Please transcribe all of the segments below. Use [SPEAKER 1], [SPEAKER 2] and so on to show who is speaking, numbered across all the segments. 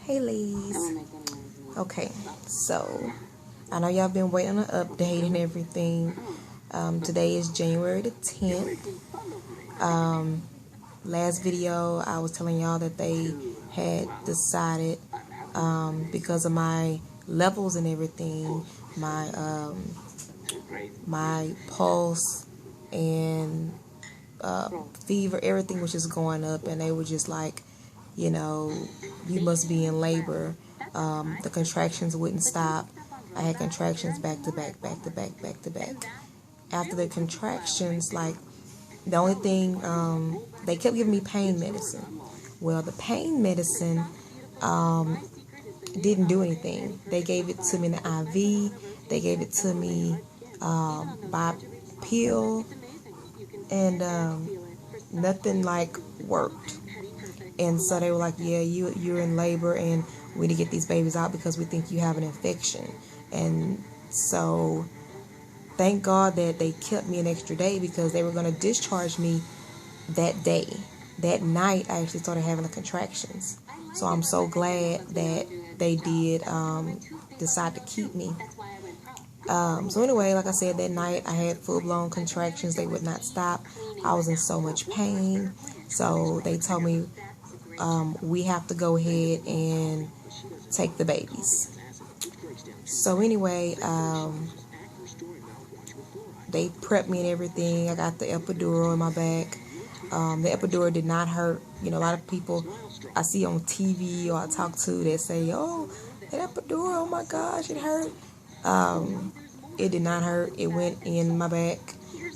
[SPEAKER 1] Hey ladies. Okay, so I know y'all been waiting on an update and everything. Today is January the 10th. Last video I was telling y'all that they had decided because of my levels and everything, my pulse and fever, everything was just going up, and they were just like, you know, you must be in labor. The contractions wouldn't stop. I had contractions back to back, back to back, back to back. After the contractions, like, the only thing, they kept giving me pain medicine. Well, the pain medicine didn't do anything. They gave it to me in the IV. They gave it to me by pill, and nothing like worked. And so they were like, yeah, you're in labor, and we need to get these babies out because we think you have an infection. And so thank God that they kept me an extra day, because they were going to discharge me that day. That night, I actually started having the contractions. So I'm so glad that they did decide to keep me. So anyway, like I said, that night I had full-blown contractions. They would not stop. I was in so much pain. So they told me we have to go ahead and take the babies. So anyway, they prepped me and everything. I got the epidural in my back. The epidural did not hurt. You know, a lot of people I see on TV or I talk to that say, oh, that epidural, oh my gosh, it hurt. It did not hurt. It went in my back.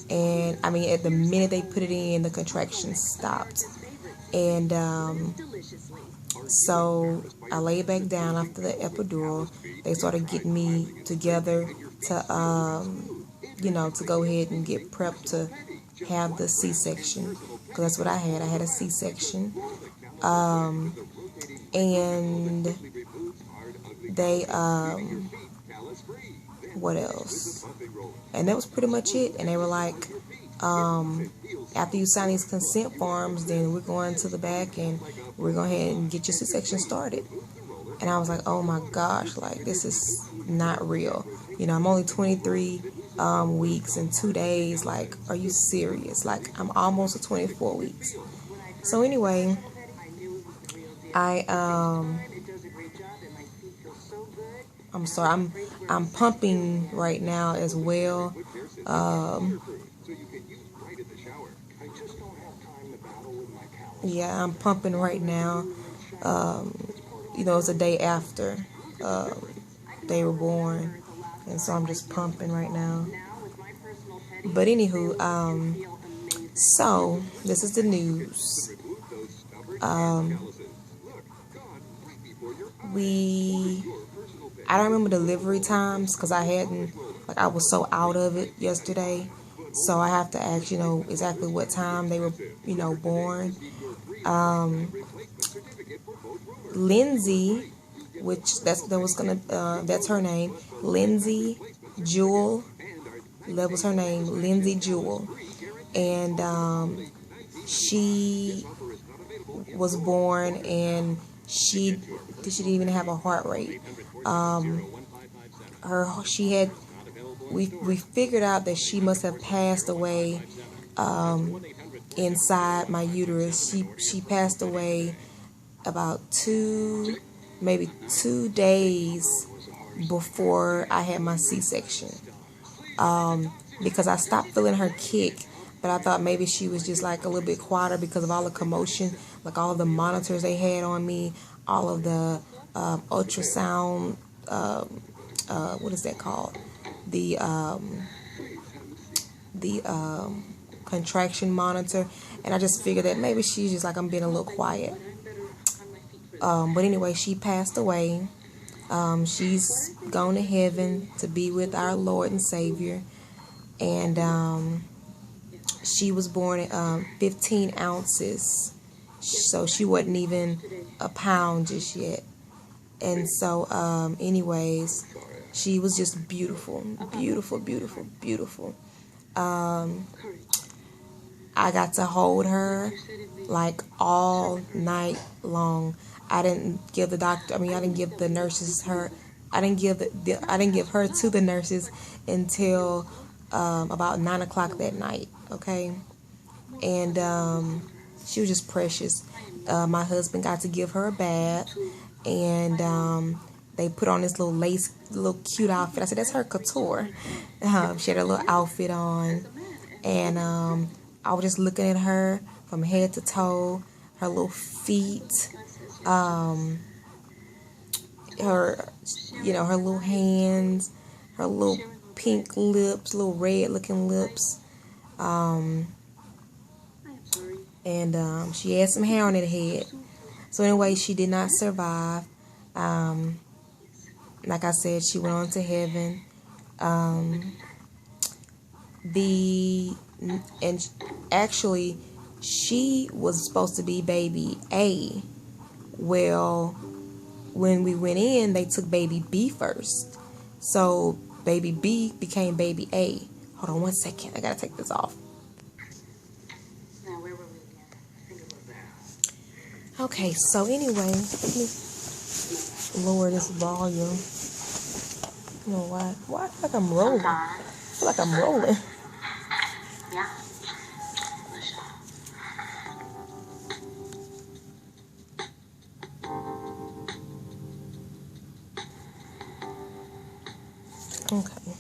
[SPEAKER 1] And I mean, at the minute they put it in, the contractions stopped. And so I laid back down after the epidural. They started getting me together to, you know, to go ahead and get prepped to have the C-section, because that's what I had. I had a C-section. And they, what else? And that was pretty much it. And they were like, after you sign these consent forms, then we're going to the back and we're going to go ahead and get your C-section started. And I was like, oh my gosh, like, this is not real. You know, I'm only 23 weeks and 2 days. Like, are you serious? Like, I'm almost at 24 weeks. So anyway, I'm sorry, I'm pumping right now as well. Yeah, I'm pumping right now. You know, it's a day after they were born, and so I'm just pumping right now. But anywho, so this is the news. I don't remember delivery times because I was so out of it yesterday. So I have to ask, you know, exactly what time they were, you know, born. Lindsay, that's her name. Lyndzi Jewel. That was her name, Lyndzi Jewel. And she was born, and she didn't even have a heart rate. We figured out that she must have passed away inside my uterus. She passed away about 2 days before I had my C-section. Because I stopped feeling her kick, but I thought maybe she was just like a little bit quieter because of all the commotion, like all of the monitors they had on me, all of the ultrasound, what is that called? The contraction monitor. And I just figured that maybe she's just like, I'm being a little quiet. But anyway, she passed away. She's gone to heaven to be with our Lord and Savior. And she was born at 15 ounces. So she wasn't even a pound just yet. And so, anyways, she was just beautiful. Beautiful, beautiful, beautiful. I got to hold her like all night long. I didn't give the doctor. I mean, I didn't give the nurses her. I didn't give I didn't give her to the nurses until about 9 o'clock that night. Okay, and she was just precious. My husband got to give her a bath, and they put on this little lace, little cute outfit. I said, that's her couture. She had a little outfit on, and I was just looking at her from head to toe, her little feet, her, her little hands, her little pink lips, little red looking lips. And she had some hair on her head. So anyway, she did not survive. Like I said, she went on to heaven. And actually, she was supposed to be baby A. Well, when we went in, they took baby B first. So baby B became baby A. Hold on 1 second. I gotta take this off. Okay, so anyway, let me lower this volume. I don't know why. Why I feel like I'm rolling? I feel like I'm rolling. Okay.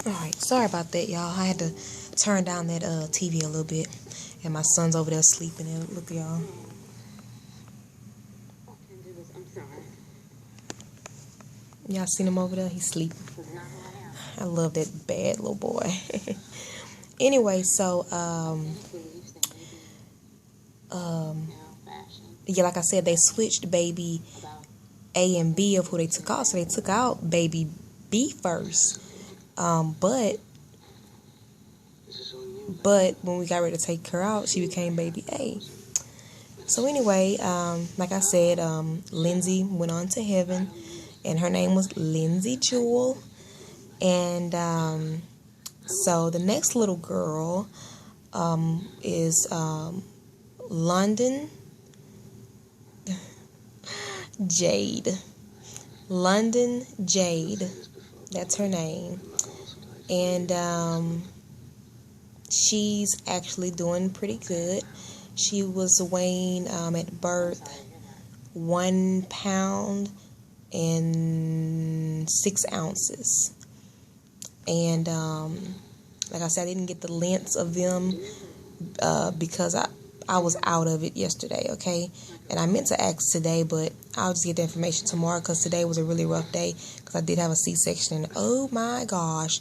[SPEAKER 1] Alright, sorry about that, y'all. I had to turn down that TV a little bit. And my son's over there sleeping. And look, y'all. Y'all seen him over there? He's sleeping. I love that bad little boy. Anyway, so yeah, like I said, they switched baby A and B of who they took out. So they took out baby B first. But when we got ready to take her out, she became baby A. So anyway, like I said, Lindsay went on to heaven, and her name was Lyndzi Jewel. And so the next little girl is Londyn Jade. Londyn Jade. That's her name. And she's actually doing pretty good. She was weighing at birth 1 pound and 6 ounces. And like I said, I didn't get the lengths of them because I was out of it yesterday, okay? And I meant to ask today, but I'll just get the information tomorrow because today was a really rough day because I did have a C-section. And oh my gosh,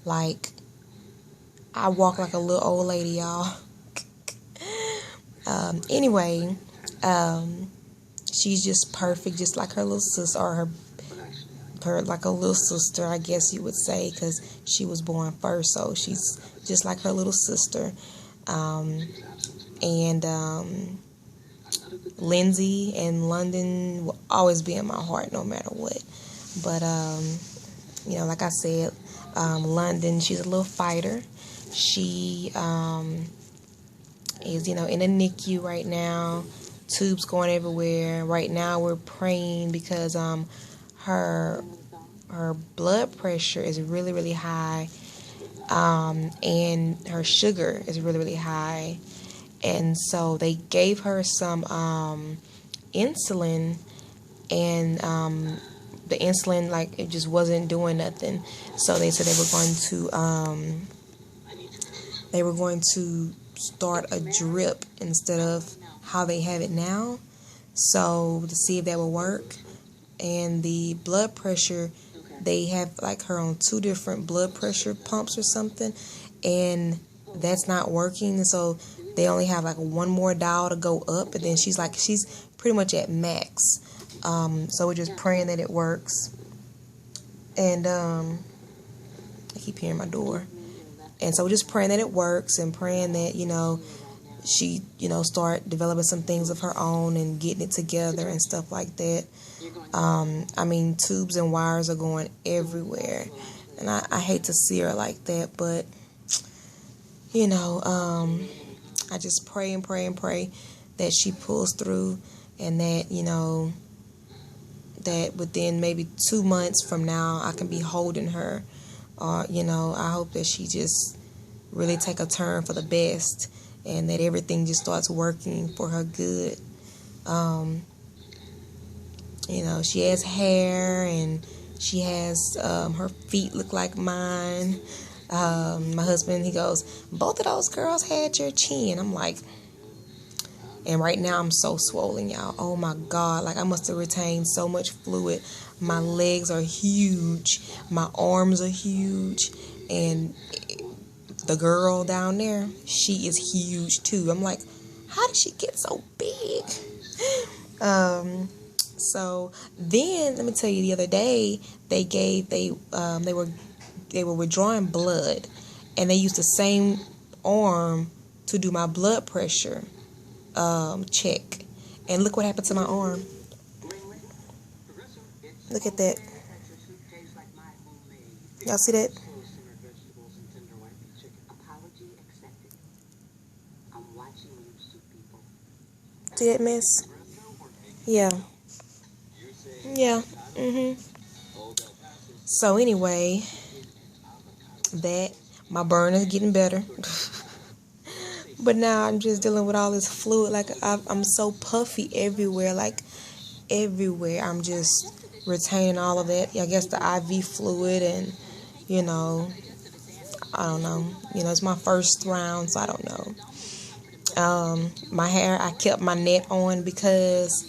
[SPEAKER 1] like, I walk like a little old lady, y'all. Anyway, she's just perfect, just like her little sister, or her like a little sister, I guess you would say, because she was born first, so she's just like her little sister. And Lindsay and Londyn will always be in my heart, no matter what. But like I said, Londyn, she's a little fighter. She is, in a NICU right now. Tubes going everywhere. Right now we're praying because her blood pressure is really, really high. And her sugar is really, really high. And so they gave her some insulin, and the insulin, like, it just wasn't doing nothing. So they said they were going to start a drip instead of how they have it now, so to see if that will work. And the blood pressure, they have like her on 2 different blood pressure pumps or something, and that's not working. So they only have like 1 more dial to go up, and then she's pretty much at max. So we're just praying that it works. And I keep hearing my door. And so we're just praying that it works, and praying that, she, start developing some things of her own and getting it together and stuff like that. Tubes and wires are going everywhere. And I hate to see her like that, but you know, I just pray and pray and pray that she pulls through, and that, you know, that within maybe 2 months from now I can be holding her. Or, you know, I hope that she just really take a turn for the best, and that everything just starts working for her good. You know, she has hair, and she has, her feet look like mine. My husband, he goes, both of those girls had your chin. I'm like, and right now I'm so swollen, y'all. Oh my God. Like, I must have retained so much fluid. My legs are huge. My arms are huge. And the girl down there, she is huge too. I'm like, how did she get so big? So then, let me tell you, the other day they were withdrawing blood, and they used the same arm to do my blood pressure check. And look what happened to my arm. Look at that. Y'all see that? See that mess? Yeah. Yeah. So anyway, my burn is getting better. But now I'm just dealing with all this fluid. Like, I'm so puffy everywhere. Like, everywhere. I'm just retaining all of that. I guess the IV fluid, and, you know, I don't know. You know, it's my first round, so I don't know. My hair, I kept my net on because,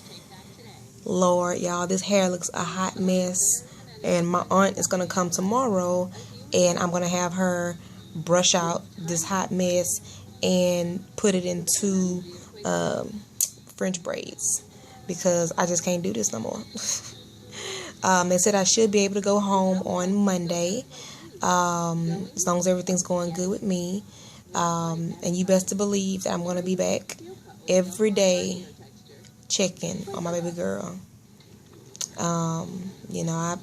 [SPEAKER 1] Lord, y'all, this hair looks a hot mess. And my aunt is going to come tomorrow, and I'm going to have her brush out this hot mess and put it into French braids, because I just can't do this no more. They said I should be able to go home on Monday, as long as everything's going good with me. And you best to believe that I'm going to be back every day checking on my baby girl. You know,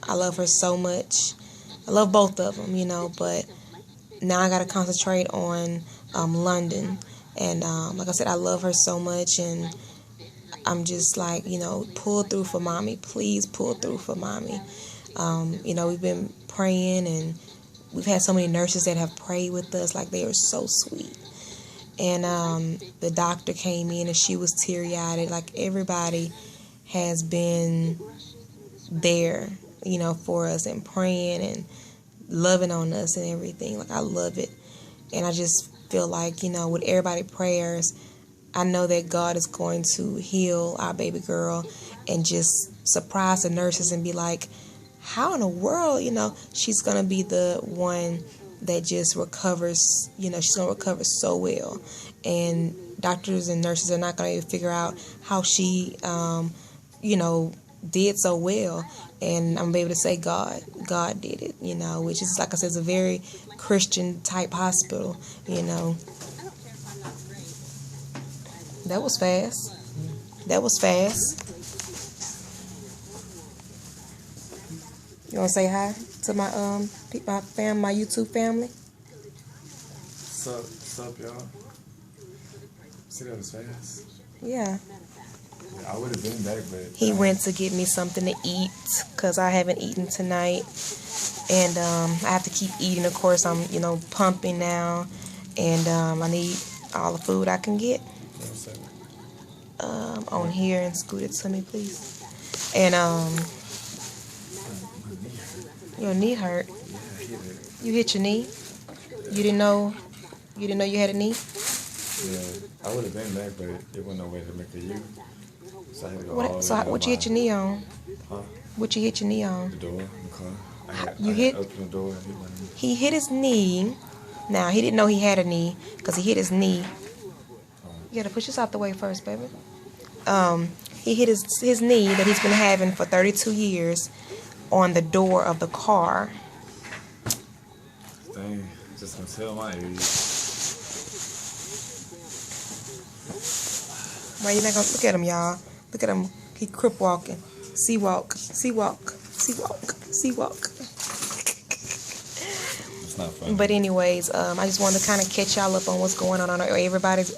[SPEAKER 1] I love her so much. I love both of them, you know, but now I got to concentrate on London. And like I said, I love her so much, and I'm just like, you know, pull through for mommy. Please pull through for mommy. You know, we've been praying, and we've had so many nurses that have prayed with us. Like, they are so sweet. And the doctor came in, and she was teary-eyed. Like, everybody has been there, you know, for us, and praying and loving on us and everything. Like, I love it. And I just feel like, you know, with everybody's prayers, I know that God is going to heal our baby girl and just surprise the nurses and be like, how in the world, you know, she's going to be the one that just recovers, you know, she's going to recover so well. And doctors and nurses are not going to figure out how she, you know, did so well. And I'm going to be able to say God did it, you know, which is, like I said, it's a very Christian type hospital, you know. That was fast. That was fast. You want to say hi to my my YouTube family?
[SPEAKER 2] What's up, y'all? See, that was fast.
[SPEAKER 1] Yeah.
[SPEAKER 2] I would have been back, but
[SPEAKER 1] he went to get me something to eat because I haven't eaten tonight, and I have to keep eating. Of course, I'm, you know, pumping now, and I need all the food I can get. On here, and scoot it to me, please. And your knee hurt. You hit your knee? You didn't know you had a knee?
[SPEAKER 2] Yeah, I would have been back, but it wasn't no way to make a U. So I had to go all the way
[SPEAKER 1] So what you hit your knee on?
[SPEAKER 2] Huh?
[SPEAKER 1] What you hit your knee on?
[SPEAKER 2] The door, the car. I had
[SPEAKER 1] Open
[SPEAKER 2] the door and hit my knee.
[SPEAKER 1] He hit his knee. Now, he didn't know he had a knee because he hit his knee. You gotta push this out the way first, baby. He hit his knee that he's been having for 32 years on the door of the car.
[SPEAKER 2] Dang, just gonna tell my age.
[SPEAKER 1] Why you not gonna look at him, y'all? Look at him. He crip walking. Sea walk.
[SPEAKER 2] That's not funny.
[SPEAKER 1] But anyways, I just wanted to kind of catch y'all up on what's going on. Everybody's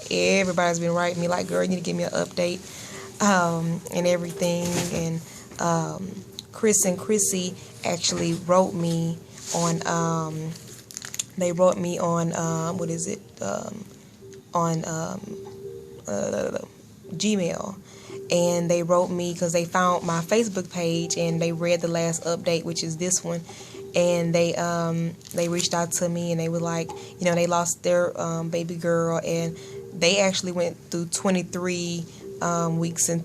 [SPEAKER 1] been writing me like, girl, you need to give me an update, and everything. And Chris and Chrissy actually wrote me on. They wrote me on what is it? On Gmail. And they wrote me because they found my Facebook page and they read the last update, which is this one. And they reached out to me and they were like, you know, they lost their baby girl, and they actually went through 23 weeks and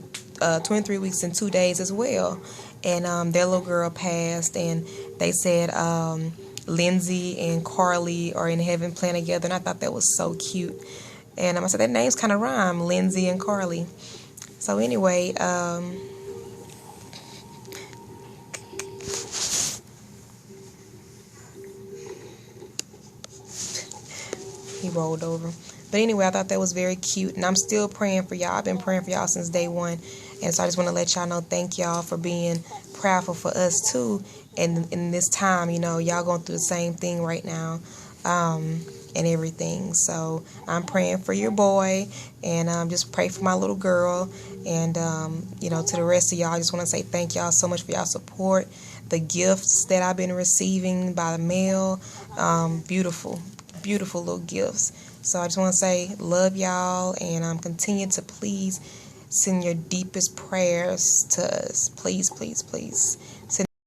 [SPEAKER 1] 23 weeks and 2 days as well. And their little girl passed, and they said Lindsay and Carly are in heaven playing together, and I thought that was so cute. And I said that name's kind of rhyme, Lindsay and Carly. So anyway, he rolled over. But anyway, I thought that was very cute, and I'm still praying for y'all. I've been praying for y'all since day one, and so I just want to let y'all know, thank y'all for being prayerful for us too. And in this time, you know, y'all going through the same thing right now, and everything. So I'm praying for your boy, and just pray for my little girl. And you know, to the rest of y'all, I just want to say thank y'all so much for y'all support, the gifts that I've been receiving by the mail. Beautiful little gifts. So I just want to say love y'all, and continue to please send your deepest prayers to us. Please, please, please. Send